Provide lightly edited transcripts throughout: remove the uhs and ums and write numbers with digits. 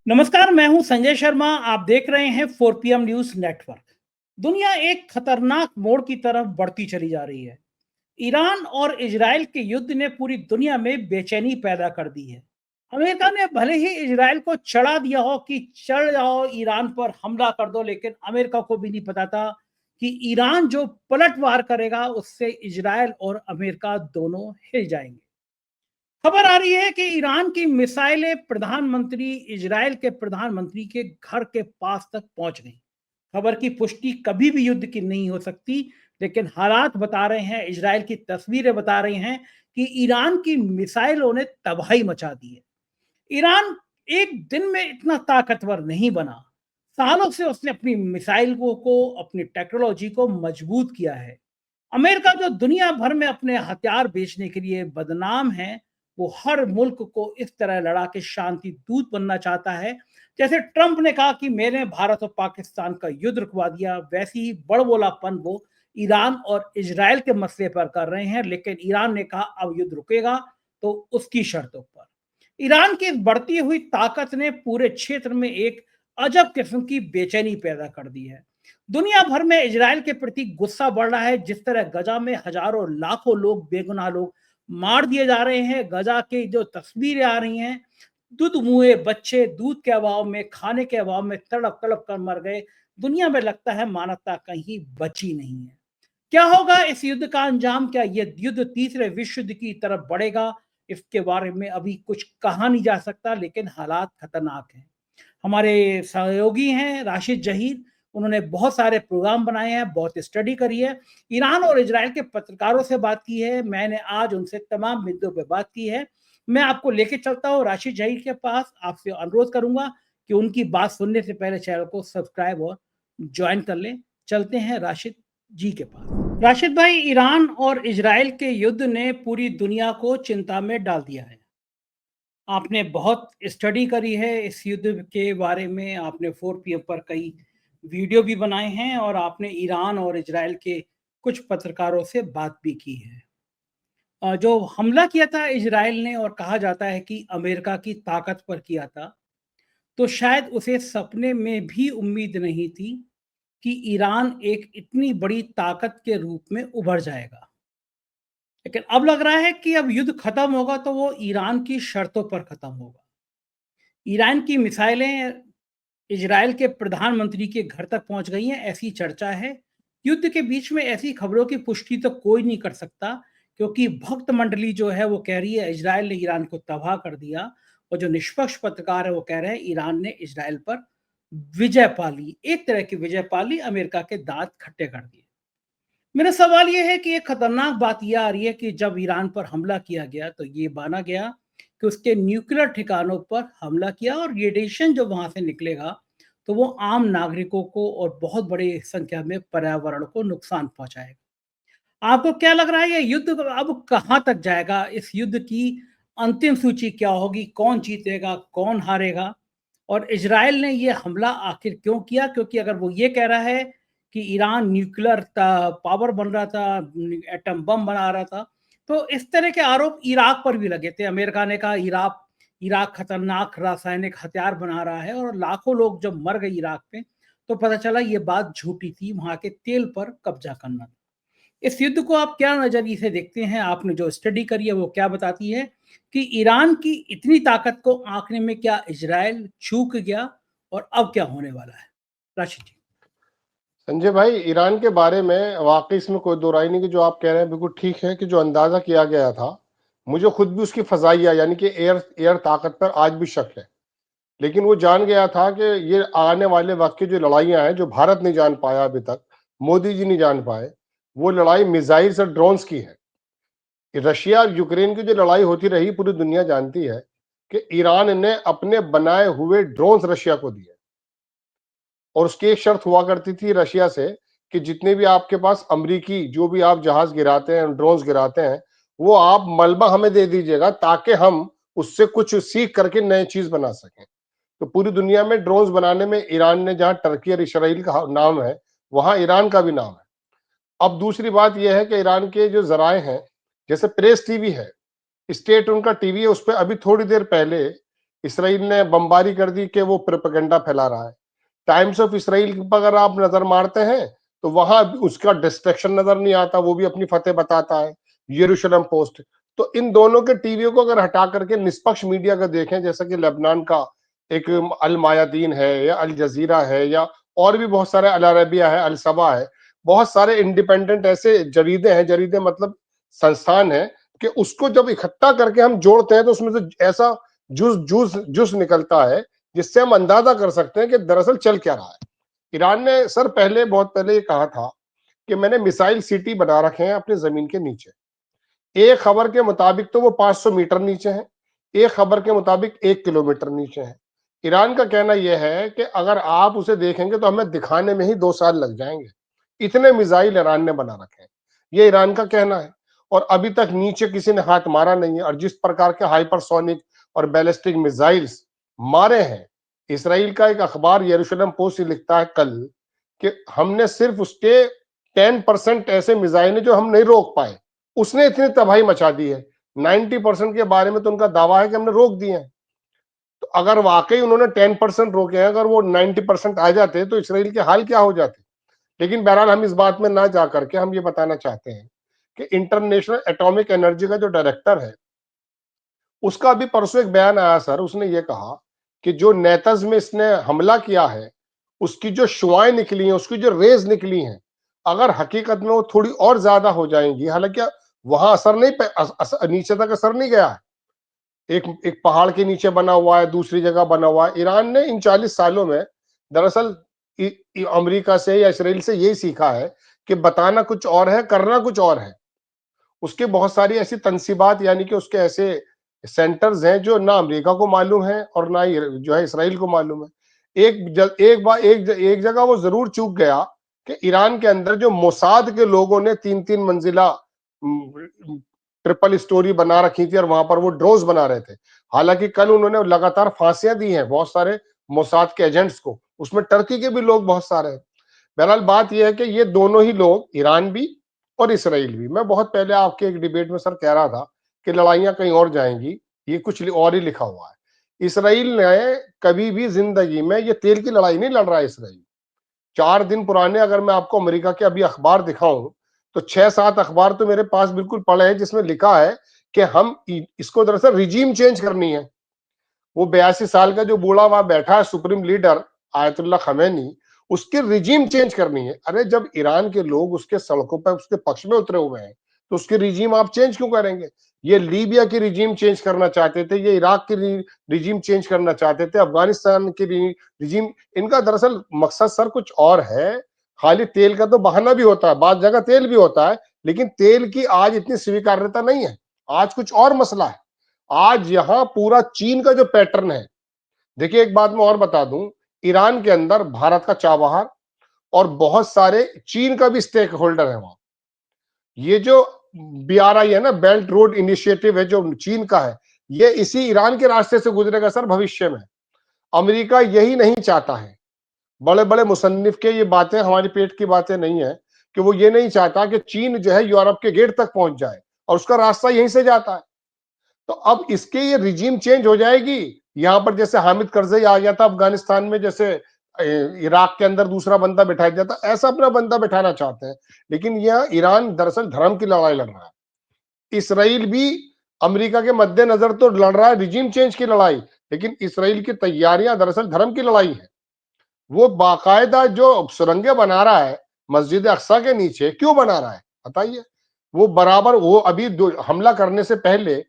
नमस्कार, मैं हूं संजय शर्मा। आप देख रहे हैं 4 PM न्यूज नेटवर्क। दुनिया एक खतरनाक मोड़ की तरफ बढ़ती चली जा रही है। ईरान और इजराइल के युद्ध ने पूरी दुनिया में बेचैनी पैदा कर दी है। अमेरिका ने भले ही इजराइल को चढ़ा दिया हो कि चढ़ जाओ ईरान पर हमला कर दो, लेकिन अमेरिका को भी नहीं पता था कि ईरान जो पलटवार करेगा उससे इजराइल और अमेरिका दोनों हिल जाएंगे। खबर आ रही है कि ईरान की मिसाइलें प्रधानमंत्री इजराइल के प्रधानमंत्री के घर के पास तक पहुंच गई। खबर की पुष्टि कभी भी युद्ध की नहीं हो सकती, लेकिन हालात बता रहे हैं, इजराइल की तस्वीरें बता रही हैं कि ईरान की मिसाइलों ने तबाही मचा दी है। ईरान एक दिन में इतना ताकतवर नहीं बना। सालों से उसने अपनी मिसाइलों को, अपनी टेक्नोलॉजी को मजबूत किया है। अमेरिका जो दुनिया भर में अपने हथियार बेचने के लिए बदनाम है, वो हर मुल्क को इस तरह लड़ा के शांति दूत बनना चाहता है। जैसे ट्रंप ने कहा कि मैंने भारत और पाकिस्तान का युद्ध रुकवा दिया, वैसे ही बड़बोलापन वो ईरान और इजराइल के मसले पर कर रहे हैं। लेकिन ईरान ने कहा अब युद्ध रुकेगा तो उसकी शर्तों पर। ईरान की इस बढ़ती हुई ताकत ने पूरे क्षेत्र में एक अजब किस्म की बेचैनी पैदा कर दी है। दुनिया भर में इजराइल के प्रति गुस्सा बढ़ रहा है। जिस तरह गजा में हजारों लाखों लोग, बेगुनाह लोग मार दिए जा रहे हैं, गजा की जो तस्वीरें आ रही हैं, दूध मुए बच्चे दूध के अभाव में, खाने के अभाव में तड़प तड़प कर मर गए। दुनिया में लगता है मानवता कहीं बची नहीं है। क्या होगा इस युद्ध का अंजाम? क्या यह युद्ध तीसरे विश्व युद्ध की तरफ बढ़ेगा? इसके बारे में अभी कुछ कहा नहीं जा सकता, लेकिन हालात खतरनाक हैं। हमारे सहयोगी हैं राशिद जहीर। उन्होंने बहुत सारे प्रोग्राम बनाए हैं, बहुत स्टडी करी है, ईरान और इजराइल के पत्रकारों से बात की है। मैंने आज उनसे तमाम मुद्दों पे बात की है। मैं आपको लेके चलता हूँ राशिद जहीर के पास। आपसे अनुरोध करूंगा कि उनकी बात सुनने से पहले चैनल को सब्सक्राइब और ज्वाइन कर लें। चलते हैं राशिद जी के पास। राशिद भाई, ईरान और इजराइल के युद्ध ने पूरी दुनिया को चिंता में डाल दिया है। आपने बहुत स्टडी करी है इस युद्ध के बारे में। आपने 4 PM पर कई वीडियो भी बनाए हैं और आपने ईरान और इजराइल के कुछ पत्रकारों से बात भी की है। जो हमला किया था इजराइल ने, और कहा जाता है कि अमेरिका की ताकत पर किया था, तो शायद उसे सपने में भी उम्मीद नहीं थी कि ईरान एक इतनी बड़ी ताकत के रूप में उभर जाएगा। लेकिन अब लग रहा है कि अब युद्ध खत्म होगा तो वो ईरान की शर्तों पर खत्म होगा। ईरान की मिसाइलें इजराइल के प्रधानमंत्री के घर तक पहुंच गई हैं, ऐसी चर्चा है। युद्ध के बीच में ऐसी खबरों की पुष्टि तो कोई नहीं कर सकता, क्योंकि भक्त मंडली जो है वो कह रही है इजराइल ने ईरान को तबाह कर दिया, और जो निष्पक्ष पत्रकार है वो कह रहे हैं ईरान ने इजराइल पर विजय पा ली, एक तरह की विजय पा ली, अमेरिका के दांत खट्टे कर दिए। मेरा सवाल ये है कि एक खतरनाक बात यह आ रही है कि जब ईरान पर हमला किया गया तो ये माना गया कि उसके न्यूक्लियर ठिकानों पर हमला किया, और रेडिएशन जो वहां से निकलेगा तो वो आम नागरिकों को और बहुत बड़ी संख्या में पर्यावरण को नुकसान पहुंचाएगा। आपको क्या लग रहा है ये युद्ध अब कहाँ तक जाएगा? इस युद्ध की अंतिम सूची क्या होगी? कौन जीतेगा, कौन हारेगा? और इजराइल ने ये हमला आखिर क्यों किया? क्योंकि अगर वो ये कह रहा है कि ईरान न्यूक्लियर पावर बन रहा था, एटम बम बना रहा था, तो इस तरह के आरोप इराक पर भी लगे थे। अमेरिका ने कहा इराक इराक खतरनाक रासायनिक हथियार बना रहा है, और लाखों लोग जब मर गए इराक में तो पता चला ये बात झूठी थी, वहां के तेल पर कब्जा करना था। इस युद्ध को आप क्या नजरिए से देखते हैं? आपने जो स्टडी करी है वो क्या बताती है कि ईरान की इतनी ताकत को आंकने में क्या इजराइल चूक गया, और अब क्या होने वाला है? राशिद जी। संजय भाई, ईरान के बारे में वाकई इसमें कोई दो राय नहीं कि जो आप कह रहे हैं बिल्कुल ठीक है कि जो अंदाजा किया गया था, मुझे खुद भी उसकी फजाइया यानी कि एयर एयर ताकत पर आज भी शक है। लेकिन वो जान गया था कि ये आने वाले वक्त की जो लड़ाइयां हैं, जो भारत नहीं जान पाया अभी तक, मोदी जी नहीं जान पाए, वो लड़ाई मिसाइल्स और ड्रोन्स की है। रशिया और यूक्रेन की जो लड़ाई होती रही, पूरी दुनिया जानती है कि ईरान ने अपने बनाए हुए ड्रोन्स रशिया को दिए, और उसकी एक शर्त हुआ करती थी रशिया से कि जितने भी आपके पास अमरीकी जो भी आप जहाज गिराते हैं, ड्रोन्स गिराते हैं, वो आप मलबा हमें दे दीजिएगा ताकि हम उससे कुछ सीख करके नई चीज बना सकें। तो पूरी दुनिया में ड्रोन्स बनाने में ईरान ने, जहां टर्की और इसराइल का नाम है, वहां ईरान का भी नाम है। अब दूसरी बात यह है कि ईरान के जो जराए हैं, जैसे प्रेस टीवी है, स्टेट उनका टीवी है, उस पर अभी थोड़ी देर पहले इसराइल ने बमबारी कर दी कि वो प्रोपेगेंडा फैला रहा है। टाइम्स ऑफ इसराइल पर अगर आप नजर मारते हैं तो वहां उसका डिस्ट्रक्शन नजर नहीं आता, वो भी अपनी फतेह बताता है। यरूशलेम पोस्ट। तो इन दोनों के टीवी को अगर हटा करके निष्पक्ष मीडिया का देखें, जैसा कि लेबनान का एक अल मायादीन है या अल जजीरा है या और भी बहुत सारे, अल अरबिया है, अल सबा है, बहुत सारे इंडिपेंडेंट ऐसे जरीदे हैं, जरीदे मतलब संस्थान है, कि उसको जब इकट्ठा करके हम जोड़ते हैं तो उसमें से ऐसा जूस जूस जूस निकलता है जिससे हम अंदाजा कर सकते हैं कि दरअसल चल क्या रहा है। ईरान ने सर पहले, बहुत पहले ये कहा था कि मैंने मिसाइल सिटी बना रखे हैं अपनी जमीन के नीचे। एक खबर के मुताबिक तो वो 500 मीटर नीचे है, एक खबर के मुताबिक 1 किलोमीटर नीचे है। ईरान का कहना यह है कि अगर आप उसे देखेंगे तो हमें दिखाने में ही 2 साल लग जाएंगे, इतने मिसाइल ईरान ने बना रखे हैं। ये ईरान का कहना है। और अभी तक नीचे किसी ने हाथ मारा नहीं है। और जिस प्रकार के हाइपरसोनिक और बैलिस्टिक मिसाइल्स मारे हैं, इसराइल का एक अखबार यरूशलेम पोस्ट लिखता है कल कि हमने सिर्फ उसके 10% ऐसे मिसाइल जो हम नहीं रोक पाए, उसने इतनी तबाही मचा दी है। 90% के बारे में तो उनका दावा है कि हमने रोक दिए हैं। तो अगर वाकई उन्होंने 10% रोके हैं, अगर वो 90% आ जाते तो इसराइल के हाल क्या हो जाते। लेकिन बहरहाल हम इस बात में ना जा करके हम ये बताना चाहते हैं कि इंटरनेशनल एटॉमिक एनर्जी का जो डायरेक्टर है, उसका अभी परसों एक बयान आया सर। उसने ये कहा कि जो नेतज में इसने हमला किया है, उसकी जो शुआएं निकली हैं, उसकी जो रेज निकली हैं, अगर हकीकत में वो थोड़ी और ज्यादा हो जाएंगी, हालांकि वहां असर नहीं नीचे तक असर नहीं गया है। एक एक पहाड़ के नीचे बना हुआ है, दूसरी जगह बना हुआ है। ईरान ने इन 40 सालों में दरअसल अमेरिका से या इसराइल से यही सीखा है कि बताना कुछ और है, करना कुछ और है। उसके बहुत सारी ऐसी तनसीबात, यानी कि उसके ऐसे सेंटर्स हैं जो ना अमेरिका को मालूम है और ना ही जो है इसराइल को मालूम है। एक जगह वो जरूर चूक गया कि ईरान के अंदर जो मोसाद के लोगों ने 3-3 मंजिला ट्रिपल स्टोरी बना रखी थी और वहां पर वो ड्रोन्स बना रहे थे। हालांकि कल उन्होंने लगातार फांसियां दी हैं बहुत सारे मोसाद के एजेंट्स को, उसमें टर्की के भी लोग बहुत सारे हैं। बहरहाल बात यह है कि ये दोनों ही लोग, ईरान भी और इसराइल भी, मैं बहुत पहले आपके एक डिबेट में सर कह रहा था कि लड़ाइयां कहीं और जाएंगी, ये कुछ और ही लिखा हुआ है। इसराइल ने कभी भी जिंदगी में ये तेल की लड़ाई नहीं लड़ रहा है। इसराइल 4 दिन पुराने अगर मैं आपको अमेरिका के अभी अखबार दिखाऊं तो 6-7 अखबार तो मेरे पास बिल्कुल पड़े हैं जिसमें लिखा है कि हम इसको दरअसल रिजीम चेंज करनी है। वो 82 साल का जो बूढ़ा वहां बैठा है, सुप्रीम लीडर आयतुल्ला खमेनी, उसकी रिजीम चेंज करनी है। अरे जब ईरान के लोग उसके सड़कों पर उसके पक्ष में उतरे हुए हैं तो उसकी रिजीम आप चेंज क्यों करेंगे। ये लीबिया की रिजीम चेंज करना चाहते थे, ये इराक की रिजीम चेंज करना चाहते थे, अफगानिस्तान की रिजीम। इनका दरअसल मकसद सर कुछ और है। खाली तेल का तो बहाना भी होता है, बाद जगह तेल भी होता है, लेकिन तेल की आज इतनी स्वीकार्यता नहीं है। आज कुछ और मसला है। आज यहां पूरा चीन का जो पैटर्न है, देखिए एक बात मैं और बता दूं, ईरान के अंदर भारत का चाबहार और बहुत सारे चीन का भी स्टेक होल्डर है वहां। ये जो बीआरआई है ना, बेल्ट रोड इनिशिएटिव है जो चीन का है, ये इसी ईरान के रास्ते से गुजरेगा सर भविष्य में। अमेरिका यही नहीं चाहता है। बड़े बड़े मुसन्निफ के ये बातें हमारी पेट की बातें नहीं है कि वो ये नहीं चाहता कि चीन जो है यूरोप के गेट तक पहुंच जाए, और उसका रास्ता यहीं से जाता है। तो अब इसके ये रिजीम चेंज हो जाएगी। यहां पर जैसे हामिद करजई आ गया था अफगानिस्तान में, जैसे इराक के अंदर दूसरा बंदा बैठाया जाता, ऐसा अपना बंदा बैठाना चाहते हैं। लेकिन यह ईरान दरअसल धर्म की लड़ाई लड़ रहा है। इसराइल भी अमेरिका के मद्देनजर तो लड़ रहा है रिजीम चेंज की लड़ाई, लेकिन इसराइल की तैयारियां दरअसल धर्म की लड़ाई है। वो बाकायदा जो सुरंगें बना रहा है मस्जिद अक्सा के नीचे, क्यों बना रहा है बताइए। वो बराबर, वो अभी हमला करने से पहले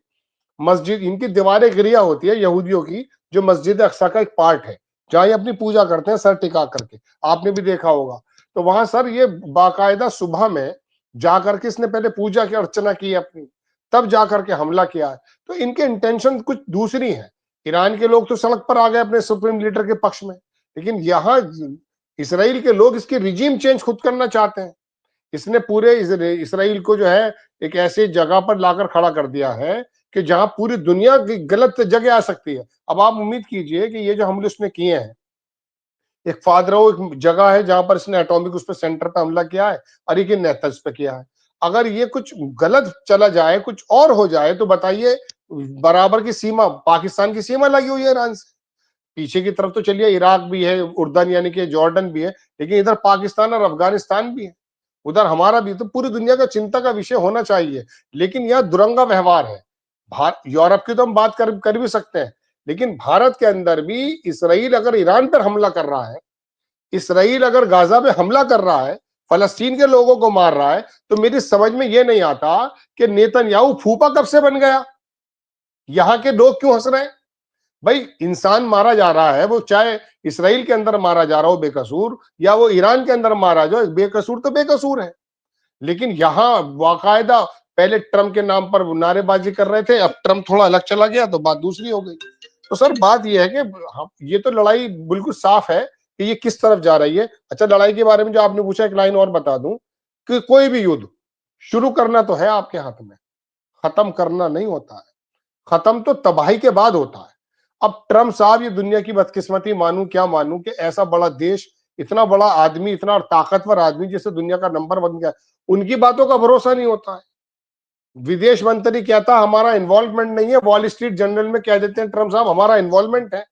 मस्जिद, इनकी दीवारें गिरिया होती है यहूदियों की, जो मस्जिद अक्सा का एक पार्ट है, जहां ये अपनी पूजा करते हैं सर टिका करके, आपने भी देखा होगा। तो वहां सर ये बाकायदा सुबह में जाकर के इसने पहले पूजा की, अर्चना की अपनी, तब जाकर के हमला किया है। तो इनके इंटेंशन कुछ दूसरी है। ईरान के लोग तो सड़क पर आ गए अपने सुप्रीम लीडर के पक्ष में, लेकिन यहाँ इसराइल के लोग इसकी रिजीम चेंज खुद करना चाहते हैं। इसने पूरे इसराइल को जो है एक ऐसी जगह पर लाकर खड़ा कर दिया है कि जहां पूरी दुनिया की गलत जगह आ सकती है। अब आप उम्मीद कीजिए कि ये जो हमले उसने किए हैं, एक फादरो एक जगह है जहां पर इसने एटॉमिक उस पर सेंटर पर हमला किया है, और एक नेतज पे किया है। अगर ये कुछ गलत चला जाए, कुछ और हो जाए, तो बताइए बराबर की सीमा, पाकिस्तान की सीमा लगी हुई है ईरान से। पीछे की तरफ तो चलिए इराक भी है, उर्दन यानी कि जॉर्डन भी है, लेकिन इधर पाकिस्तान और अफगानिस्तान भी है, उधर हमारा भी। तो पूरी दुनिया का चिंता का विषय होना चाहिए, लेकिन यह दुरंगा व्यवहार है। यूरोप की तो हम बात कर भी सकते हैं, लेकिन भारत के अंदर भी इसराइल अगर ईरान पर हमला कर रहा है, इसराइल अगर गाजा पे हमला कर रहा है, फलस्तीन के लोगों को मार रहा है, तो मेरी समझ में यह नहीं आता कि नेतन्याहू फूफा कब से बन गया। यहां के लोग क्यों हंस रहे हैं? भाई इंसान मारा जा रहा है, वो चाहे इसराइल के अंदर मारा जा रहा हो बेकसूर, या वो ईरान के अंदर मारा जाए बेकसूर, तो बेकसूर है। लेकिन यहां बाकायदा पहले ट्रम्प के नाम पर नारेबाजी कर रहे थे, अब ट्रम्प थोड़ा अलग चला गया तो बात दूसरी हो गई। तो सर बात यह है कि ये तो लड़ाई बिल्कुल साफ है कि ये किस तरफ जा रही है। अच्छा, लड़ाई के बारे में जो आपने पूछा, एक लाइन और बता दूं कि कोई भी युद्ध शुरू करना तो है आपके हाथ में, खत्म करना नहीं होता है। खत्म तो तबाही के बाद होता है। अब ट्रम्प साहब, ये दुनिया की बदकिस्मती मानूं क्या मानूं कि ऐसा बड़ा देश, इतना बड़ा आदमी, इतना ताकतवर आदमी जिससे दुनिया का नंबर बन गया, उनकी बातों का भरोसा नहीं होता है। विदेश मंत्री कहता हमारा इन्वॉल्वमेंट नहीं है, वॉल स्ट्रीट जर्नल में कह देते हैं ट्रम्प साहब हमारा इन्वॉल्वमेंट है।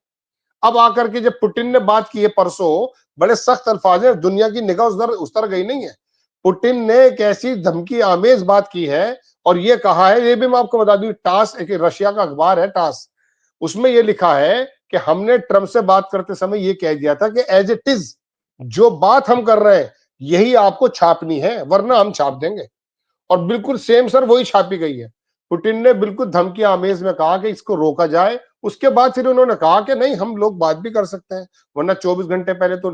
अब आकर के जब पुतिन ने बात की है परसों, बड़े सख्त अल्फाज में, दुनिया की निगाह उस तरह गई नहीं है। पुतिन ने एक ऐसी धमकी आमेज बात की है और ये कहा है, ये भी मैं आपको बता दूं, टास एक रशिया का अखबार है टास, उसमें ये लिखा है कि हमने ट्रम्प से बात करते समय ये कह दिया था कि एज इट इज जो बात हम कर रहे हैं यही आपको छापनी है, वरना हम छाप देंगे। और बिल्कुल सेम सर वही छापी गई है। पुतिन ने बिल्कुल धमकी आमेज में कहा कि इसको रोका जाए। उसके बाद फिर उन्होंने कहा कि नहीं, हम लोग बात भी कर सकते हैं, वरना 24 घंटे पहले तो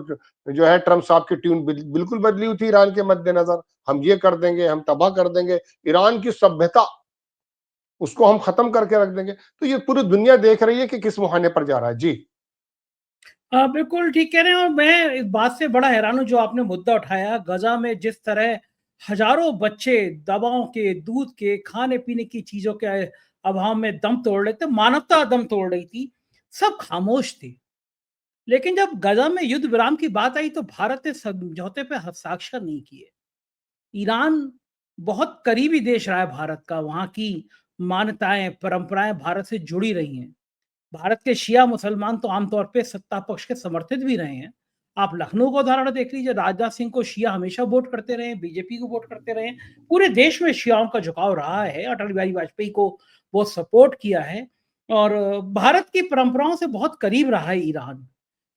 जो है ट्रम्प साहब की ट्यून बिल्कुल बदली हुई थी ईरान के मद्देनजर, हम ये कर देंगे, हम तबाह कर देंगे ईरान की सभ्यता, उसको हम खत्म करके रख देंगे। तो ये पूरी दुनिया देख रही है कि किस मुहाने पर जा रहा है। जी बिल्कुल ठीक कह रहे हैं। और मैं इस बात से बड़ा हैरान हूँ जो आपने मुद्दा उठाया, गजा में जिस तरह हजारों बच्चे दवाओं के, दूध के, खाने पीने की चीजों के अभाव में दम तोड़ रहे थे, मानवता दम तोड़ रही थी, सब खामोश थे। लेकिन जब गजा में युद्ध विराम की बात आई तो भारत ने समझौते पे हस्ताक्षर नहीं किए। ईरान बहुत करीबी देश रहा है भारत का, वहां की मान्यताएं, परंपराएं भारत से जुड़ी रही हैं। भारत के शिया मुसलमान तो आमतौर पे सत्ता पक्ष के समर्थित भी रहे हैं। आप लखनऊ का उदाहरण देख लीजिए, राजनाथ सिंह को शिया हमेशा वोट करते रहे, बीजेपी को वोट करते रहे। पूरे देश में शियाओं का झुकाव रहा है, अटल बिहारी वाजपेयी को वो सपोर्ट किया है। और भारत की परंपराओं से बहुत करीब रहा है ईरान।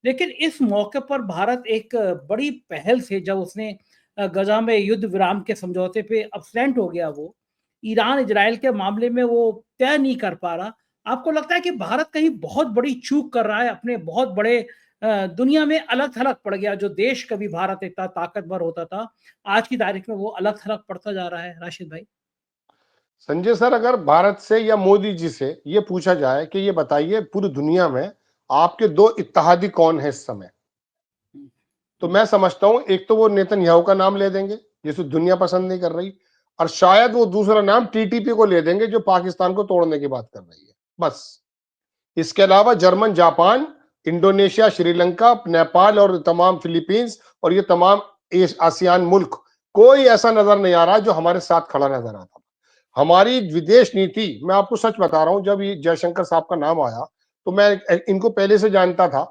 लेकिन इस मौके पर भारत एक बड़ी पहल से, जब उसने गजा में युद्ध विराम के समझौते पे अब्सेंट हो गया, वो ईरान इजराइल के मामले में वो तय नहीं कर पा रहा। आपको लगता है कि भारत कहीं बहुत बड़ी चूक कर रहा है, अपने बहुत बड़े दुनिया में अलग थलग पड़ गया? जो देश कभी भारत इतना ताकतवर होता था, आज की तारीख में वो अलग थलग पड़ता जा रहा है, राशिद भाई। संजय सर, अगर भारत से या मोदी जी से ये पूछा जाए कि ये बताइए पूरी दुनिया में आपके दो इत्तेहादी कौन है इस समय, तो मैं समझता हूं एक तो वो नेतन्याहू का नाम ले देंगे जिसे दुनिया पसंद नहीं कर रही, और शायद वो दूसरा नाम टीटीपी को ले देंगे जो पाकिस्तान को तोड़ने की बात कर रही है, बस। इसके अलावा German, Japan, Indonesia, Sri Lanka, Nepal और तमाम फिलीपींस और ये तमाम आसियान मुल्क, कोई ऐसा नजर नहीं आ रहा जो हमारे साथ खड़ा नजर आता। हमारी विदेश नीति, मैं आपको सच बता रहा हूं, जब ये जयशंकर साहब का नाम आया तो मैं इनको पहले से जानता था,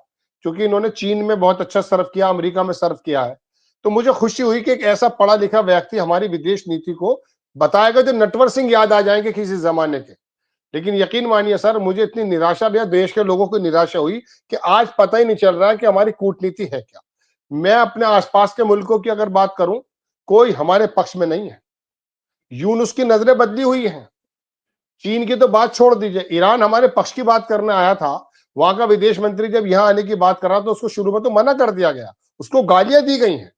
क्योंकि इन्होंने चीन में बहुत अच्छा सर्व किया, अमेरिका में सर्व किया है। तो मुझे खुशी हुई कि एक ऐसा पढ़ा लिखा व्यक्ति हमारी विदेश नीति को बताएगा जो नटवर सिंह याद आ जाएंगे किसी जमाने के। लेकिन यकीन मानिए सर, मुझे इतनी निराशा भी, देश के लोगों को निराशा हुई कि आज पता ही नहीं चल रहा है कि हमारी कूटनीति है क्या। मैं अपने आसपास के मुल्कों की अगर बात करूं, कोई हमारे पक्ष में नहीं है। यूनुस की नजरें बदली हुई हैं। चीन की तो बात छोड़ दीजिए, ईरान हमारे पक्ष की बात करने आया था, वहां का विदेश मंत्री जब यहां आने की बात कर रहा तो उसको शुरू में तो मना कर दिया गया, उसको गालियां दी गई हैं।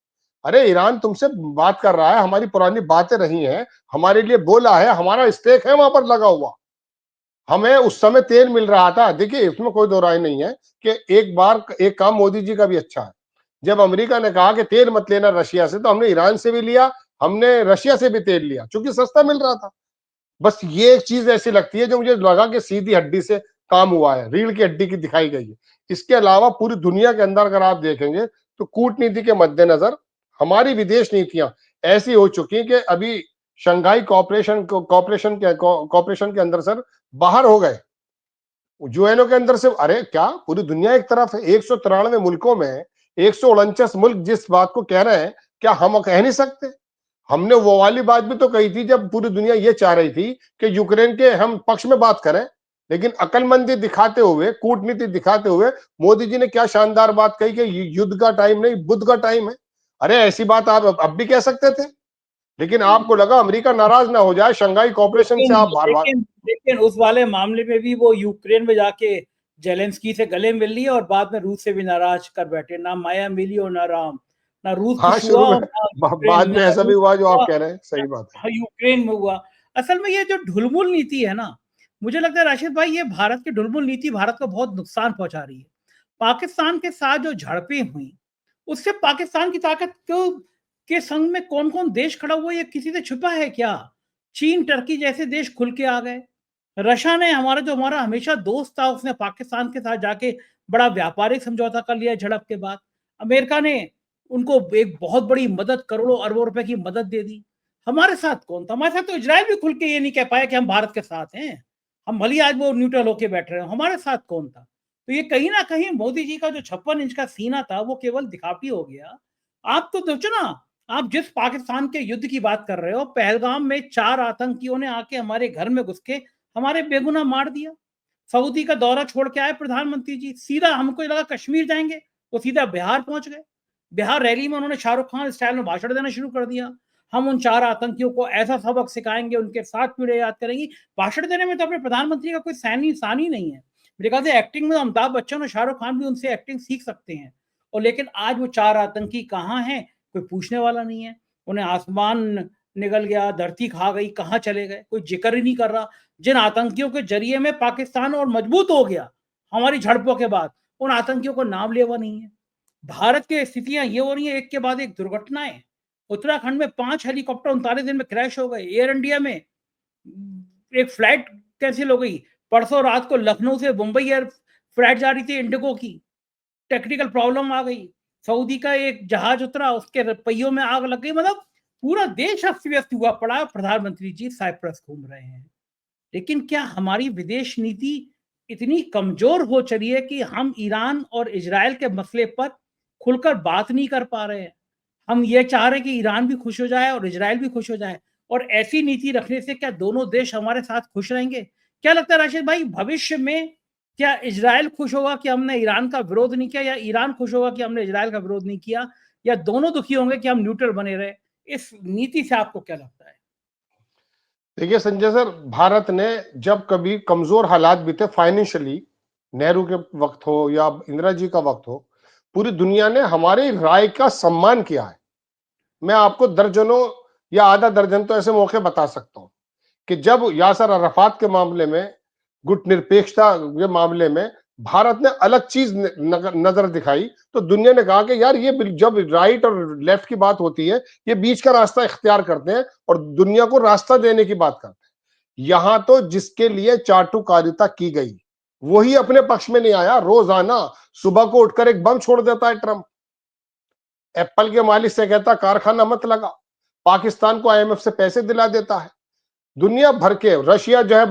अरे ईरान तुमसे बात कर रहा है, हमारी पुरानी बातें रही हैं, हमारे लिए बोला है, हमारा स्टेक है वहां पर लगा हुआ, हमें उस समय तेल मिल रहा था। देखिए इसमें कोई दो राय नहीं है कि एक बार एक काम मोदी जी का भी अच्छा है, जब अमेरिका ने कहा कि तेल मत लेना रशिया से, तो हमने ईरान से भी लिया, हमने रशिया से भी तेल लिया, क्योंकि सस्ता मिल रहा था। बस ये एक चीज ऐसी लगती है जो मुझे लगा कि सीधी हड्डी से काम हुआ है, रीढ़ की हड्डी की दिखाई गई है। इसके अलावा पूरी दुनिया के अंदर अगर आप देखेंगे तो कूटनीति के मद्देनजर हमारी विदेश नीतियां ऐसी हो चुकी हैं कि अभी शंघाई कॉपरेशन के अंदर सर बाहर हो गए यूएनओ के अंदर से। अरे क्या पूरी दुनिया एक तरफ है, 193 मुल्कों में 149 मुल्क जिस बात को कह रहे हैं, क्या हम कह नहीं सकते? हमने वो वाली बात भी तो कही थी जब पूरी दुनिया ये चाह रही थी कि यूक्रेन के हम पक्ष में बात करें, लेकिन अकलमंदी दिखाते हुए, कूटनीति दिखाते हुए मोदी जी ने क्या शानदार बात कही कि युद्ध का टाइम नहीं, बुद्ध का टाइम है। अरे ऐसी बात आप अब भी कह सकते थे, लेकिन आपको लगा अमेरिका नाराज ना हो जाए, शंघाई कॉपरेशन से लेकिन आप बार बार। लेकिन लेकिन उस वाले मामले में भी वो यूक्रेन में जाके जेलेंस्की से गले मिल लिए और बाद में रूस से भी नाराज कर बैठे। ना माया मिली और ना राम, ना रूस हाँ, खुश हुआ शुरू में और ना यूक्रेन, बाद ना में ऐसा भी रूस हुआ जो आप हुआ, कह रहे हैं, सही बात है। ना यूक्रेन में हुआ। असल में ये जो ढुलमुल नीति है ना, मुझे लगता है राशिद भाई, ये भारत की ढुलमुल नीति भारत को बहुत नुकसान पहुंचा रही है। पाकिस्तान के साथ जो झड़पें हुई, उससे पाकिस्तान की ताकत को के संग में कौन कौन देश खड़ा हुआ, ये किसी से छुपा है क्या? चीन, टर्की जैसे देश खुल के आ गए। रशिया ने, हमारा हमेशा दोस्त था, उसने पाकिस्तान के साथ जाके बड़ा व्यापारिक समझौता कर लिया झड़प के बाद। अमेरिका ने उनको एक बहुत बड़ी मदद, करोड़ों अरबों रुपए की मदद दे दी। हमारे साथ कौन था? हमारे साथ तो इजराइल भी खुल के ये नहीं कह पाया कि हम भारत के साथ हैं। हम भले ही आज वो न्यूट्रल होके बैठ रहे हो, हमारे साथ कौन था? तो ये कहीं ना कहीं मोदी जी का जो 56 इंच का सीना था वो केवल दिखावटी हो गया। आप तो सोचो ना, आप जिस पाकिस्तान के युद्ध की बात कर रहे हो, पहलगाम में 4 आतंकियों ने आके हमारे घर में घुस के हमारे बेगुनाह मार दिया। सऊदी का दौरा छोड़ के आए प्रधानमंत्री जी, सीधा, हमको लगा कश्मीर जाएंगे, वो सीधा बिहार पहुंच गए। बिहार रैली में उन्होंने शाहरुख खान स्टाइल में भाषण देना शुरू कर दिया। हम उन 4 आतंकियों को ऐसा सबक सिखाएंगे, उनके साथ पीढ़े याद करेंगी। भाषण देने में तो अपने प्रधानमंत्री का कोई सैनी सानी नहीं है। मेरे ख्याल से एक्टिंग में अमिताभ बच्चन और शाहरुख खान भी उनसे एक्टिंग सीख सकते हैं। और लेकिन आज वो 4 आतंकी कहाँ हैं, कोई पूछने वाला नहीं है। उन्हें आसमान निगल गया, धरती खा गई, कहाँ चले गए, कोई जिक्र ही नहीं कर रहा। जिन आतंकियों के जरिए में पाकिस्तान और मजबूत हो गया हमारी झड़पों के बाद, उन आतंकियों को नाम लेवा नहीं है। भारत की स्थितियां ये हो रही है, एक के बाद एक दुर्घटनाएं। उत्तराखंड में 5 हेलीकॉप्टर 39 दिन में क्रैश हो गए। एयर इंडिया में एक फ्लाइट कैंसिल हो गई। परसों रात को लखनऊ से मुंबई एयर फ्लाइट जा रही थी इंडिगो की, टेक्निकल प्रॉब्लम आ गई। सऊदी का एक जहाज उतरा, उसके पहियों में आग लग गई। मतलब पूरा देश अस्त व्यस्त हुआ पड़ा। प्रधानमंत्री जी साइप्रस घूम रहे हैं। लेकिन क्या हमारी विदेश नीति इतनी कमजोर हो चली है कि हम ईरान और इजराइल के मसले पर खुलकर बात नहीं कर पा रहे हैं? हम ये चाह रहे हैं कि ईरान भी खुश हो जाए और इजराइल भी खुश हो जाए, और ऐसी नीति रखने से क्या दोनों देश हमारे साथ खुश रहेंगे? क्या लगता है राशिद भाई, भविष्य में क्या इजराइल खुश होगा कि हमने ईरान का विरोध नहीं किया, या ईरान खुश होगा कि हमने इजराइल का विरोध नहीं किया, या दोनों दुखी होंगे कि हम न्यूट्रल बने रहे? इस नीति से आपको क्या लगता है? देखिए संजय सर, भारत ने जब कभी कमजोर हालात भी थे फाइनेंशियली, नेहरू के वक्त हो या इंदिरा जी का वक्त हो, पूरी दुनिया ने हमारी राय का सम्मान किया है। मैं आपको दर्जनों या आधा दर्जन तो ऐसे मौके बता सकता हूं कि जब यासर अराफात के मामले में, गुटनिरपेक्षता के मामले में भारत ने अलग चीज नजर दिखाई, तो दुनिया ने कहा कि यार ये जब राइट और लेफ्ट की बात होती है, ये बीच का रास्ता इख्तियार करते हैं और दुनिया को रास्ता देने की बात करते हैं। यहां तो जिसके लिए चाटुकारिता की गई वही अपने पक्ष में नहीं आया। रोजाना सुबह को उठकर एक बम छोड़ देता है ट्रंप, एप्पल के मालिक से कहता कारखाना मत लगा, पाकिस्तान को आईएमएफ से पैसे दिला देता है, दुनिया भर के, रशिया जो है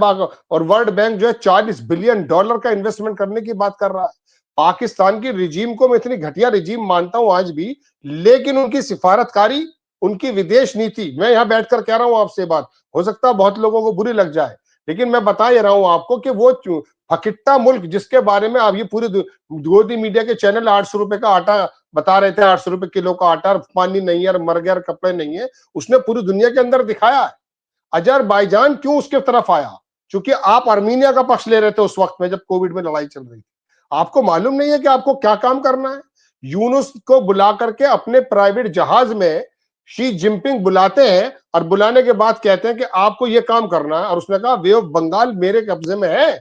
और वर्ल्ड बैंक जो है $40 बिलियन का इन्वेस्टमेंट करने की बात कर रहा है। पाकिस्तान की रिजीम को मैं इतनी घटिया रिजीम मानता हूं आज भी, लेकिन उनकी सिफारतकारी, उनकी विदेश नीति, मैं यहां बैठकर कह रहा हूं आपसे बात, हो सकता है बहुत लोगों को बुरी लग जाए, लेकिन मैं बता ही रहा हूं आपको कि वो फकिट्टा मुल्क जिसके बारे में आप ये पूरी गोदी मीडिया के चैनल 800 रुपए का आटा बता रहे थे, 800 रुपए किलो का आटा, पानी नहीं है, मर गया, कपड़े नहीं है, उसने पूरी दुनिया के अंदर दिखाया है। अजरबैजान क्यों उसके तरफ आया? क्योंकि आप आर्मीनिया का पक्ष ले रहे थे उस वक्त में जब कोविड में लड़ाई चल रही थी। आपको मालूम नहीं है कि आपको क्या काम करना है? यूनुस को बुला करके अपने प्राइवेट जहाज में शी जिनपिंग बुलाते हैं और बुलाने के बाद कहते हैं कि आपको यह काम करना है, और उसने कहा वे ऑफ बंगाल मेरे कब्जे में है।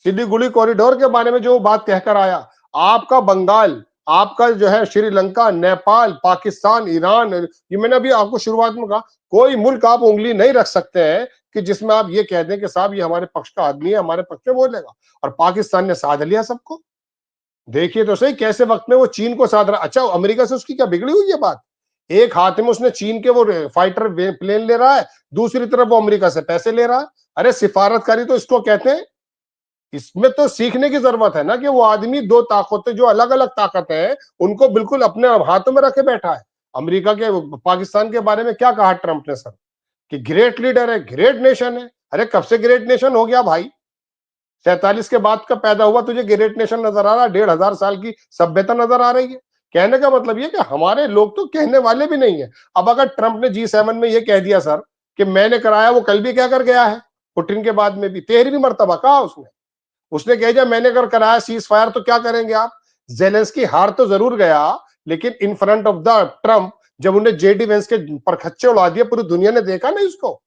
सिलीगुड़ी कॉरिडोर के बारे में जो बात कहकर आया, आपका बंगाल, आपका जो है श्रीलंका, नेपाल, पाकिस्तान, ईरान, ये मैंने अभी आपको शुरुआत में कहा, कोई मुल्क आप उंगली नहीं रख सकते हैं कि जिसमें आप ये कह दें कि साहब ये हमारे पक्ष का आदमी है, हमारे पक्ष में बोलेगा। और पाकिस्तान ने साध लिया सबको। देखिए तो सही कैसे वक्त में वो चीन को साध रहा। अच्छा, अमेरिका से उसकी क्या बिगड़ी हुई है बात? एक हाथ में उसने चीन के वो फाइटर प्लेन ले रहा है, दूसरी तरफ वो अमेरिका से पैसे ले रहा है। अरे सिफारतकारी तो इसको कहते हैं। इसमें तो सीखने की जरूरत है ना कि वो आदमी दो ताकतें जो अलग अलग ताकतें हैं उनको बिल्कुल अपने हाथों में रखे बैठा है। अमेरिका के पाकिस्तान के बारे में क्या कहा ट्रंप ने सर, कि ग्रेट लीडर है, ग्रेट नेशन है। अरे कब से ग्रेट नेशन हो गया भाई? 47 के बाद का पैदा हुआ, तुझे ग्रेट नेशन नजर आ रहा है? 1500 साल की सभ्यता नजर आ रही है। कहने का मतलब ये कि हमारे लोग तो कहने वाले भी नहीं है। अब अगर ट्रंप ने G7 में ये कह दिया सर कि मैंने कराया, वो कल भी क्या कर गया है, पुतिन के बाद में भी 13वीं मर्तबा कहा उसने। उसने कह दिया मैंने अगर कराया सीज फायर तो क्या करेंगे आप? जेलेंस्की हार तो जरूर गया, लेकिन in front of the Trump जब उन्हें जेडी वेंस के परखच्चे उड़ा दिए, पूरी दुनिया ने देखा ना इसको।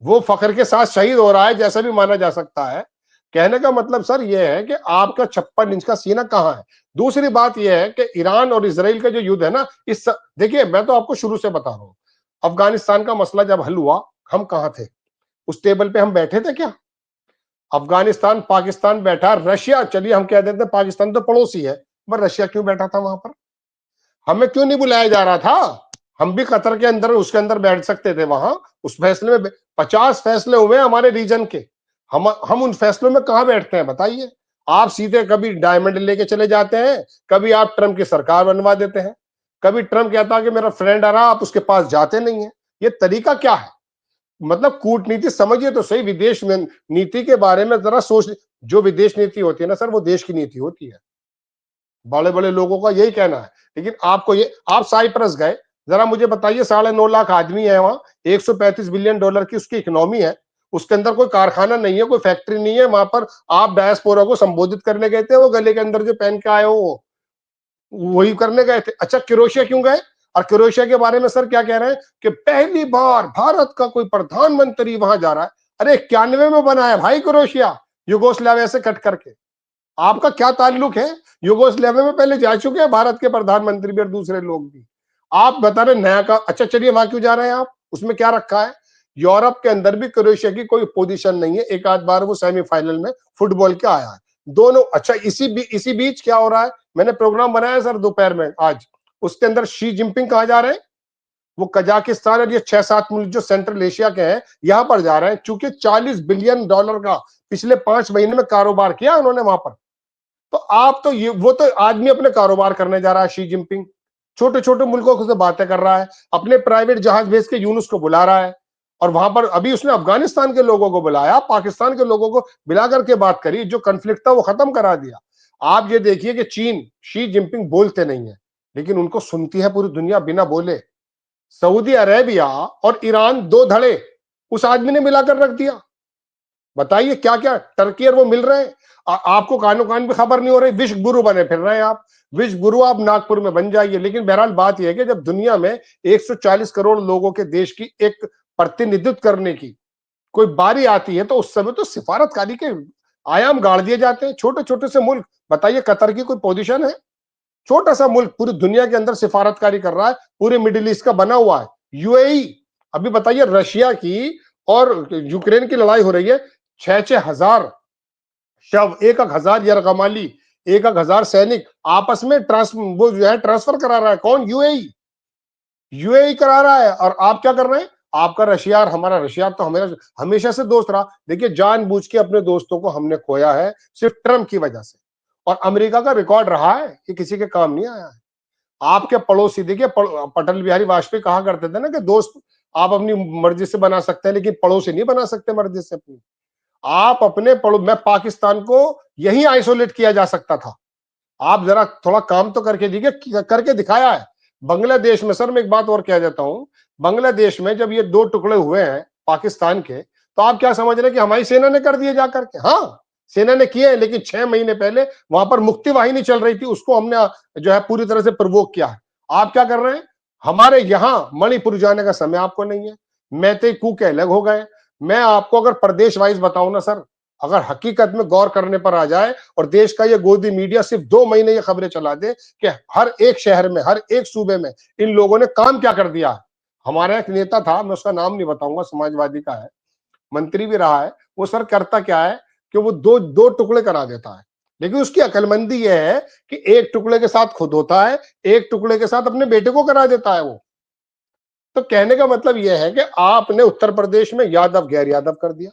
वो फखर के साथ शहीद हो रहा है, जैसा भी माना जा सकता है। कहने का मतलब सर ये है कि आपका 56 इंच का सीना कहां है। दूसरी बात यह है कि ईरान और इसराइल का जो युद्ध है ना, देखिए मैं तो आपको शुरू से बता रहा हूं, अफगानिस्तान का मसला जब हल हुआ, हम कहां थे? उस टेबल पे हम बैठे थे क्या? अफगानिस्तान पाकिस्तान बैठा, रशिया, चलिए हम कह देते हैं पाकिस्तान तो पड़ोसी है, पर रशिया क्यों बैठा था वहां पर? हमें क्यों नहीं बुलाया जा रहा था? हम भी कतर के अंदर उसके अंदर बैठ सकते थे वहां। उस फैसले में 50 फैसले हुए हमारे रीजन के, हम उन फैसलों में कहां बैठते हैं बताइए? आप सीधे कभी डायमंड लेके चले जाते हैं, कभी आप ट्रंप की सरकार बनवा देते हैं, कभी ट्रंप कहता है कि मेरा फ्रेंड आ रहा, आप उसके पास जाते नहीं है। ये तरीका क्या है? मतलब कूटनीति समझिए तो सही, विदेश में नीति के बारे में जरा सोच। जो विदेश नीति होती है ना सर, वो देश की नीति होती है। बड़े बड़े लोगों का यही कहना है। लेकिन आपको ये, आप साइप्रस गए, जरा मुझे बताइए, 9.5 लाख आदमी है वहां, 135 बिलियन डॉलर की उसकी इकोनॉमी है, उसके अंदर कोई कारखाना नहीं है, कोई फैक्ट्री नहीं है। वहां पर आप डायस्पोरा को संबोधित करने गए थे, वो गले के अंदर जो पहन के आए हो वही करने गए थे। अच्छा क्रोएशिया क्यों गए? और क्रोएशिया के बारे में सर क्या कह रहे हैं कि पहली बार भारत का कोई प्रधानमंत्री वहां जा रहा है। अरे 91 में बना है भाई क्रोएशिया, युगोस्लाविया से कट करके। आपका क्या ताल्लुक है? युगोस्लाविया में पहले जा चुके हैं भारत के प्रधानमंत्री भी और दूसरे लोग भी। आप बता रहे नया का, अच्छा चलिए वहां क्यों जा रहे हैं आप? उसमें क्या रखा है? यूरोप के अंदर भी क्रोएशिया की कोई पोजीशन नहीं है, एक आध बार वो सेमीफाइनल में फुटबॉल के आया है दोनों। अच्छा इसी बीच क्या हो रहा है? मैंने प्रोग्राम बनाया सर दोपहर में आज, उसके अंदर शी जिनपिंग कहाँ जा रहे हैं? वो कजाकिस्तान और ये 6-7 मुल्क जो सेंट्रल एशिया के हैं यहां पर जा रहे हैं, चूंकि $40 बिलियन का पिछले 5 महीने में कारोबार किया उन्होंने वहां पर। तो आप तो ये, वो तो आदमी अपने कारोबार करने जा रहा है शी जिनपिंग, छोटे छोटे मुल्कों से बातें कर रहा है, अपने प्राइवेट जहाज भेज के यूनुस को बुला रहा है। और वहां पर अभी उसने अफगानिस्तान के लोगों को बुलाया, पाकिस्तान के लोगों को मिला करके बात करी, जो कन्फ्लिक्ट था वो खत्म करा दिया। आप ये देखिए कि चीन, शी जिनपिंग बोलते नहीं है, लेकिन उनको सुनती है पूरी दुनिया बिना बोले। सऊदी अरेबिया और ईरान, दो धड़े उस आदमी ने मिलाकर रख दिया। बताइए क्या क्या टर्की और वो मिल रहे हैं। आपको कानो कान भी खबर नहीं हो रही, विश्व गुरु बने फिर रहे हैं आप। विश्व गुरु आप नागपुर में बन जाइए। लेकिन बहरहाल बात यह है कि जब दुनिया में 140 करोड़ लोगों के देश की एक प्रतिनिधित्व करने की कोई बारी आती है, तो उस समय तो सिफारतकारी के आयाम गाड़ दिए जाते हैं। छोटे छोटे से मुल्क, बताइए कतर की कोई पोजीशन है? छोटा सा मुल्क पूरी दुनिया के अंदर सिफारतकारी कर रहा है, पूरे मिडिल ईस्ट का बना हुआ है। यूएई, अभी बताइए रशिया की और यूक्रेन की लड़ाई हो रही है, 6-6 हजार शव, 1-1 हजार यरगमाली, 1-1 हजार सैनिक आपस में वो जो है ट्रांसफर करा रहा है। कौन? यूएई। यूएई करा रहा है। और आप क्या कर रहे हैं? आपका रशिया और हमारा, रशिया तो हमेशा हमेशा से दोस्त रहा। देखिए जानबूझ के अपने दोस्तों को हमने खोया है सिर्फ ट्रंप की वजह से। और अमेरिका का रिकॉर्ड रहा है कि किसी के काम नहीं आया है। आपके पड़ोसी देखिए, अटल बिहारी वाजपेयी कहा करते थे ना कि दोस्त आप अपनी मर्जी से बना सकते हैं, लेकिन पड़ोसी नहीं बना सकते मर्जी से अपनी। आप अपने पड़ो मैं पाकिस्तान को यही आइसोलेट किया जा सकता था। आप जरा थोड़ा काम तो करके देखिए, करके दिखाया है। बांग्लादेश में सर मैं एक बात और कह देता हूं, बांग्लादेश में जब ये दो टुकड़े हुए हैं पाकिस्तान के, तो आप क्या समझ रहे हैं कि हमारी सेना ने कर दिए जाकर के? हाँ, सेना ने किए, लेकिन 6 महीने पहले वहां पर मुक्ति वाहिनी चल रही थी, उसको हमने जो है पूरी तरह से प्रवोक किया है। आप क्या कर रहे हैं? हमारे यहां मणिपुर जाने का समय आपको नहीं है, मैते कूके अलग हो गए। मैं आपको अगर प्रदेश वाइज बताऊं ना सर, अगर हकीकत में गौर करने पर आ जाए और देश का ये गोदी मीडिया सिर्फ 2 महीने ये खबरें चला दे कि हर एक शहर में, हर एक सूबे में इन लोगों ने काम क्या कर दिया है। हमारा एक नेता था, मैं उसका नाम नहीं बताऊंगा, समाजवादी का है, मंत्री भी रहा है। वो सर करता क्या है कि वो दो दो टुकड़े करा देता है, लेकिन उसकी अकलमंदी यह है कि एक टुकड़े के साथ खुद होता है, एक टुकड़े के साथ अपने बेटे को करा देता है वो। तो कहने का मतलब यह है कि आपने उत्तर प्रदेश में यादव गैर यादव कर दिया,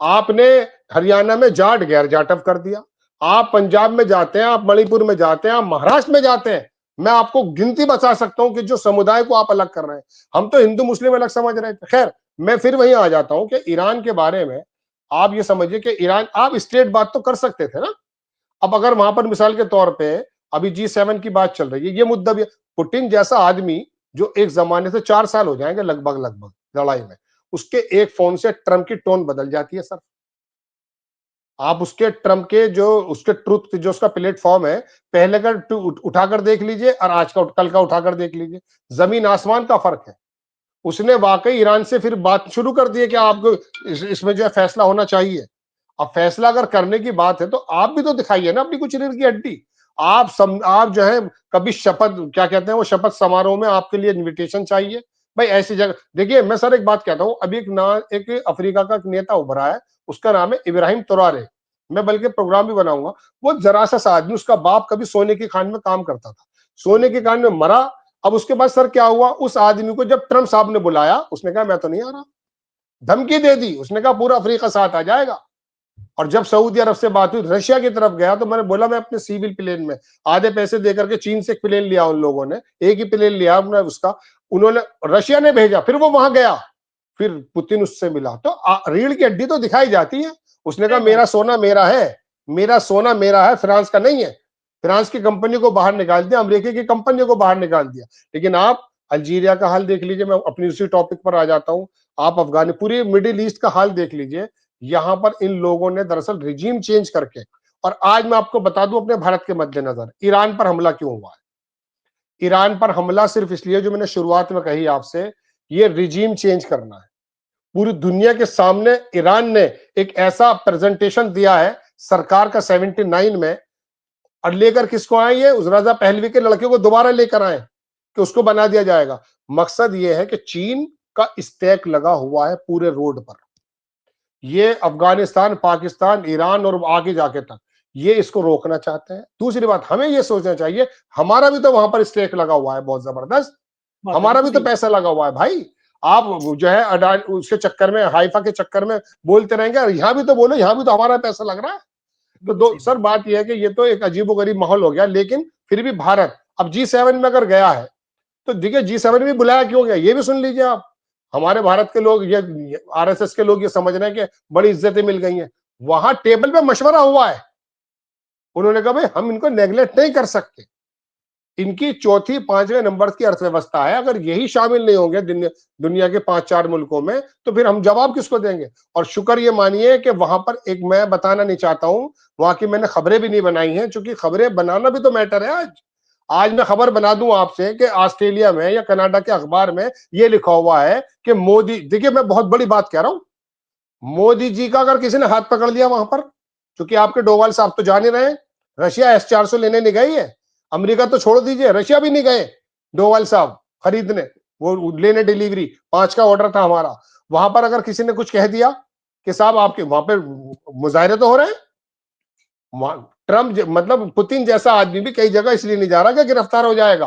आपने हरियाणा में जाट गैर जाटव कर दिया, आप पंजाब में जाते हैं, आप मणिपुर में जाते हैं, आप महाराष्ट्र में जाते हैं, मैं आपको गिनती बता सकता हूं कि जो समुदाय को आप अलग कर रहे हैं। हम तो हिंदू मुस्लिम अलग समझ रहे थे। खैर, मैं फिर वहीं आ जाता हूं कि ईरान के बारे में आप ये समझिए कि ईरान, आप स्ट्रेट बात तो कर सकते थे ना। अब अगर वहां पर मिसाल के तौर पे अभी G7 की बात चल रही है, ये मुद्दा भी, पुतिन जैसा आदमी जो एक जमाने से 4 साल हो जाएंगे लगभग लगभग लड़ाई में, उसके एक फोन से ट्रम्प की टोन बदल जाती है सर। आप उसके ट्रम्प के जो उसके ट्रुथ जो उसका प्लेटफॉर्म है, पहले का उठाकर देख लीजिए और आज का कल का उठाकर देख लीजिए, जमीन आसमान का फर्क है। उसने वाकई ईरान से फिर बात शुरू कर दी है कि आपको इसमें जो है फैसला होना चाहिए। अब फैसला अगर करने की बात है तो आप भी तो दिखाइए ना अपनी कुछ रीढ़ की हड्डी। आप जो है कभी शपथ क्या कहते हैं वो शपथ समारोह में आपके लिए इनविटेशन चाहिए। भाई ऐसी जगह देखिए, मैं सर एक बात कहता हूँ, अभी एक अफ्रीका का एक नेता उभरा है, उसका नाम है इब्राहिम तुरारे। मैं बल्कि प्रोग्राम भी बनाऊंगा। वो जरा सा आदमी, उसका बाप कभी सोने की खान में काम करता था, सोने की खान में मरा। अब उसके बाद सर क्या हुआ, उस आदमी को जब ट्रम्प साहब ने बुलाया, उसने कहा मैं तो नहीं आ रहा, धमकी दे दी, उसने कहा पूरा अफ्रीका साथ आ जाएगा। और जब सऊदी अरब से बात हुई, रशिया की तरफ गया, तो मैंने बोला मैं अपने सिविल प्लेन में आधे पैसे देकर के चीन से एक प्लेन लिया, उन लोगों ने एक ही प्लेन लिया उसका, उन्होंने रशिया ने भेजा, फिर वो वहां गया, फिर पुतिन उससे मिला। तो रीढ़ की हड्डी तो दिखाई जाती है। उसने कहा मेरा सोना मेरा है, मेरा सोना मेरा है, फ्रांस का नहीं है। फ्रांस की कंपनी को बाहर निकाल दिया, अमेरिका की कंपनी को बाहर निकाल दिया। लेकिन आप अल्जीरिया का हाल देख लीजिए, मैं अपनी उसी टॉपिक पर आ जाता हूं। आप अफगानी पूरी मिडिल ईस्ट का हाल देख लीजिए। यहां पर इन लोगों ने दरअसल रिजीम चेंज करके, और आज मैं आपको बता दूं अपने भारत के मद्देनजर ईरान पर हमला क्यों हुआ है। ईरान पर हमला सिर्फ इसलिए, जो मैंने शुरुआत में कही आपसे, ये रिजीम चेंज करना है। पूरी दुनिया के सामने ईरान ने एक ऐसा प्रेजेंटेशन दिया है सरकार का 79 में, और लेकर किसको आए, ये उस रजा पहलवी के लड़के को दोबारा लेकर आए कि उसको बना दिया जाएगा। मकसद ये है कि चीन का स्टैक लगा हुआ है पूरे रोड पर, ये अफगानिस्तान, पाकिस्तान, ईरान और आगे जाके तक ये इसको रोकना चाहते हैं। दूसरी बात, हमें ये सोचना चाहिए हमारा भी तो वहां पर स्टेक लगा हुआ है बहुत जबरदस्त, हमारा भी तो पैसा लगा हुआ है भाई। आप जो है अडानी उसके चक्कर में, हाइफा के चक्कर में बोलते रहेंगे, यहाँ भी तो बोलो, यहाँ भी तो हमारा पैसा लग रहा है। तो सर बात यह है कि ये तो एक अजीबोगरीब माहौल हो गया। लेकिन फिर भी भारत अब G7 में अगर गया है, तो देखिए G7 में बुलाया क्यों गया ये भी सुन लीजिए आप। हमारे भारत के लोग, ये आरएसएस के लोग ये समझ रहे हैं कि बड़ी इज्जतें मिल गई हैं। वहां टेबल पे मशवरा हुआ है, उन्होंने कहा भाई हम इनको नेगलेक्ट नहीं कर सकते, इनकी चौथी पांचवें नंबर की अर्थव्यवस्था है, अगर यही शामिल नहीं होंगे दुनिया के 5-4 मुल्कों में, तो फिर हम जवाब किसको देंगे। और शुक्र ये मानिए कि वहां पर एक, मैं बताना नहीं चाहता हूं, वहां की मैंने खबरें भी नहीं बनाई हैं, क्योंकि खबरें बनाना भी तो मैटर है। आज मैं खबर बना दूं आपसे कि ऑस्ट्रेलिया में या कनाडा के अखबार में ये लिखा हुआ है कि मोदी, देखिए मैं बहुत बड़ी बात कह रहा हूं, मोदी जी का अगर किसी ने हाथ पकड़ लिया वहां पर, क्योंकि आपके डोवाल साहब तो जान ही रहे हैं, रशिया S-400 लेने नहीं गई है, अमेरिका तो छोड़ दीजिए, रशिया भी नहीं गए डोवाल साहब खरीदने, वो लेने डिलीवरी 5 का ऑर्डर था हमारा। वहां पर अगर किसी ने कुछ कह दिया कि साहब आपके वहां पे मुजाहरे तो हो रहे हैं, ट्रम्प मतलब पुतिन जैसा आदमी भी कई जगह इसलिए नहीं जा रहा कि गिरफ्तार हो जाएगा।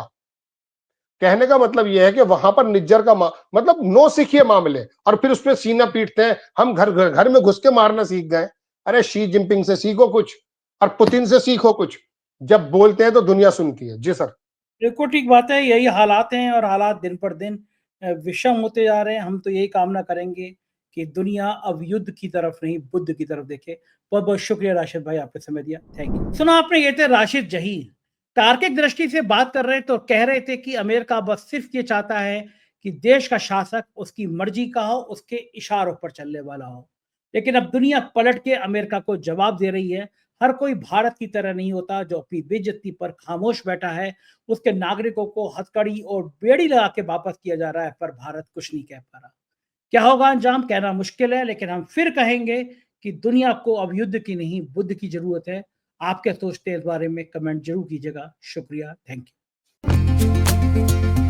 कहने का मतलब यह है कि वहां पर निज्जर का मतलब नो सीखिए मामले, और फिर उस पर सीना पीटते हैं, हम घर में घुस के मारना सीख गए। अरे शी जिनपिंग से सीखो कुछ, और पुतिन से सीखो कुछ, जब बोलते हैं तो दुनिया सुनती है। जी सर। बिल्कुल ठीक बात है, यही हालात हैं और हालात दिन पर दिन विषम होते जा रहे हैं। हम तो यही कामना करेंगे कि दुनिया अब युद्ध की तरफ नहीं, बुद्ध की तरफ देखे। बहुत बहुत शुक्रिया राशिद भाई, आपने समय दिया, थैंक यू। सुना आपने, ये थे राशिद जहीर। तार्किक दृष्टि से बात कर रहे तो कह रहे थे कि अमेरिका बस सिर्फ ये चाहता है कि देश का शासक उसकी मर्जी का हो, उसके इशारों पर चलने वाला हो। लेकिन अब दुनिया पलट के अमेरिका को जवाब दे रही है। हर कोई भारत की तरह नहीं होता जो अपनी बेइज्जती पर खामोश बैठा है। उसके नागरिकों को हथकड़ी और बेड़ी लगा के वापस किया जा रहा है, पर भारत कुछ नहीं कह पा रहा। क्या होगा अंजाम कहना मुश्किल है, लेकिन हम फिर कहेंगे कि दुनिया को अब युद्ध की नहीं, बुद्ध की जरूरत है। आप क्या सोचते हैं इस बारे में, कमेंट जरूर कीजिएगा। शुक्रिया, थैंक यू।